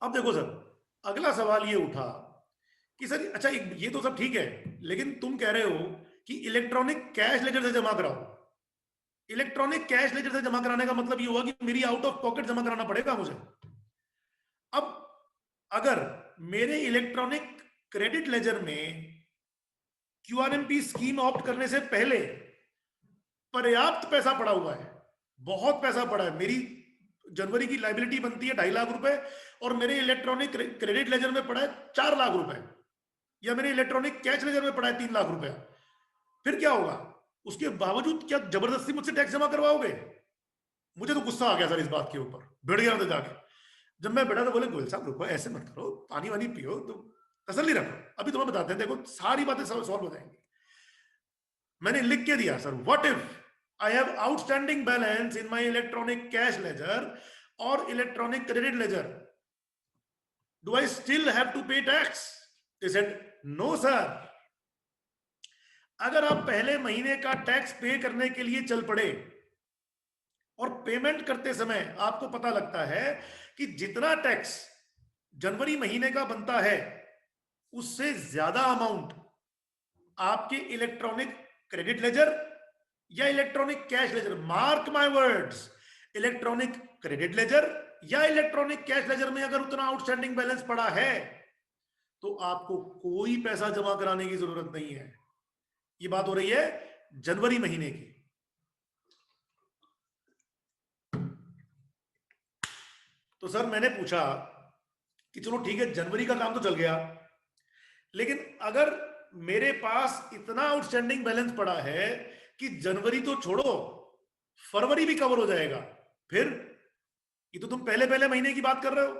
अब देखो सर, अगला सवाल ये उठा कि सर अच्छा ये तो सब ठीक है, लेकिन तुम कह रहे हो कि इलेक्ट्रॉनिक कैश लेजर से जमा कराओ। इलेक्ट्रॉनिक कैश लेजर से जमा कराने का मतलब ये हुआ कि मेरी आउट ऑफ पॉकेट जमा कराना पड़ेगा मुझे। अब अगर मेरे इलेक्ट्रॉनिक क्रेडिट लेजर में क्यूआरएमपी स्कीम ऑप्ट करने से पहले पर्याप्त पैसा पड़ा हुआ है, बहुत पैसा पड़ा है, मेरी जनवरी की लाइबिलिटी बनती है 2.5 लाख रुपए और मेरे इलेक्ट्रॉनिक क्रेडिट लेजर में पड़ा है 4 लाख रुपए, या मेरे इलेक्ट्रॉनिक कैश लेजर में पड़ा है 3 लाख रुपए, फिर क्या होगा? उसके बावजूद क्या जबरदस्ती मुझसे टैक्स जमा करवाओगे? मुझे तो गुस्सा आ गया सर इस बात के ऊपर, बैठ गया तो जाके। जब मैं बैठा तो बोले गोयल साहब रुको, ऐसे मत करो, पानी वानी पियो, तो तसल्ली रखो, अभी तुम्हें बताते हैं, देखो सारी बातें सॉल्व हो जाएंगी। मैंने लिख के दिया sir, what if I have outstanding balance in my electronic cash ledger or electronic credit ledger. Do I still have to pay tax? They said, no sir. अगर आप पहले महीने का टैक्स पे करने के लिए चल पड़े और पेमेंट करते समय आपको पता लगता है कि जितना टैक्स जनवरी महीने का बनता है उससे ज्यादा अमाउंट आपके इलेक्ट्रॉनिक क्रेडिट लेजर या electronic cash laser, mark my words, electronic credit laser या इलेक्ट्रॉनिक कैश लेजर में अगर उतना आउटस्टैंडिंग बैलेंस पड़ा है तो आपको कोई पैसा जमा कराने की जरूरत नहीं है। ये बात हो रही है जनवरी महीने की। तो सर मैंने पूछा कि चलो ठीक है, जनवरी का काम तो चल गया, लेकिन अगर मेरे पास इतना आउटस्टैंडिंग बैलेंस पड़ा है कि जनवरी तो छोड़ो फरवरी भी कवर हो जाएगा, फिर ये तो तुम पहले पहले महीने की बात कर रहे हो।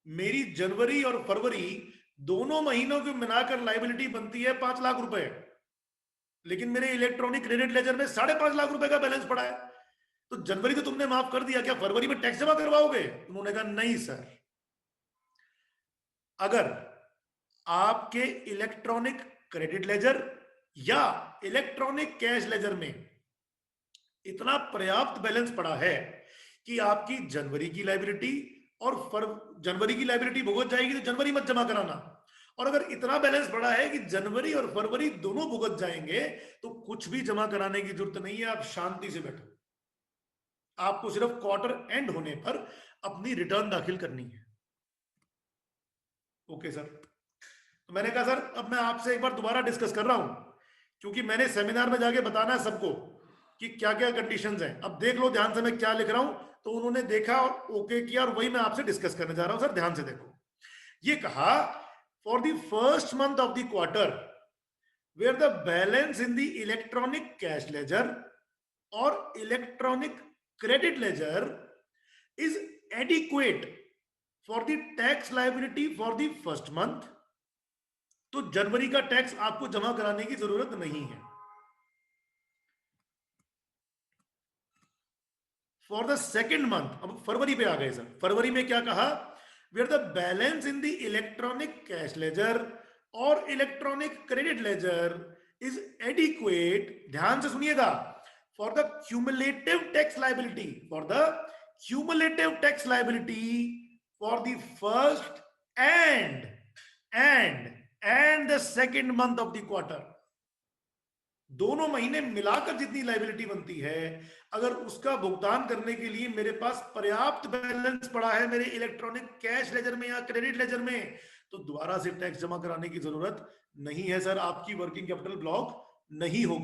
मेरी जनवरी और फरवरी दोनों महीनों को मिलाकर लाइबिलिटी बनती है 5 लाख रुपए, लेकिन मेरे इलेक्ट्रॉनिक क्रेडिट लेजर में 5.5 लाख रुपए का बैलेंस पड़ा है। तो जनवरी तो तुमने माफ कर दिया, क्या फरवरी में टैक्स जमा करवाओगे? उन्होंने कहा नहीं सर, अगर आपके इलेक्ट्रॉनिक क्रेडिट लेजर या इलेक्ट्रॉनिक कैश लेजर में इतना पर्याप्त बैलेंस पड़ा है कि आपकी जनवरी की लाइबिलिटी और जनवरी की लाइबिलिटी भुगत जाएगी तो जनवरी मत जमा कराना, और अगर इतना बैलेंस पड़ा है कि जनवरी और फरवरी दोनों भुगत जाएंगे तो कुछ भी जमा कराने की जरूरत नहीं है, आप शांति से बैठो, आपको सिर्फ क्वार्टर एंड होने पर अपनी रिटर्न दाखिल करनी है। Okay sir. तो मैंने कहा सर अब मैं आपसे एक बार दोबारा डिस्कस कर रहा हूं, क्योंकि मैंने सेमिनार में जाके बताना है सबको कि क्या क्या कंडीशंस हैं। अब देख लो ध्यान से मैं क्या लिख रहा हूं। तो उन्होंने देखा और ओके किया, और वही मैं आपसे डिस्कस करने जा रहा हूं। सर ध्यान से देखो, ये कहा for the first month of the quarter where the balance in the electronic cash ledger और electronic credit ledger is adequate for the tax liability for the first month, तो जनवरी का टैक्स आपको जमा कराने की जरूरत नहीं है। फॉर द सेकेंड मंथ, अब फरवरी पे आ गए सर, फरवरी में क्या कहा? Where the balance in the electronic cash ledger और electronic credit ledger is adequate, ध्यान से सुनिएगा, for the cumulative tax liability, for the cumulative tax liability for the first and the second month of the quarter, दोनों महीने मिलाकर जितनी liability बनती है, अगर उसका भुगतान करने के लिए मेरे पास पर्याप्त बैलेंस पड़ा है मेरे इलेक्ट्रॉनिक कैश लेजर में या क्रेडिट लेजर में, तो दोबारा से टैक्स जमा कराने की जरूरत नहीं है सर, आपकी वर्किंग कैपिटल ब्लॉक नहीं होगी।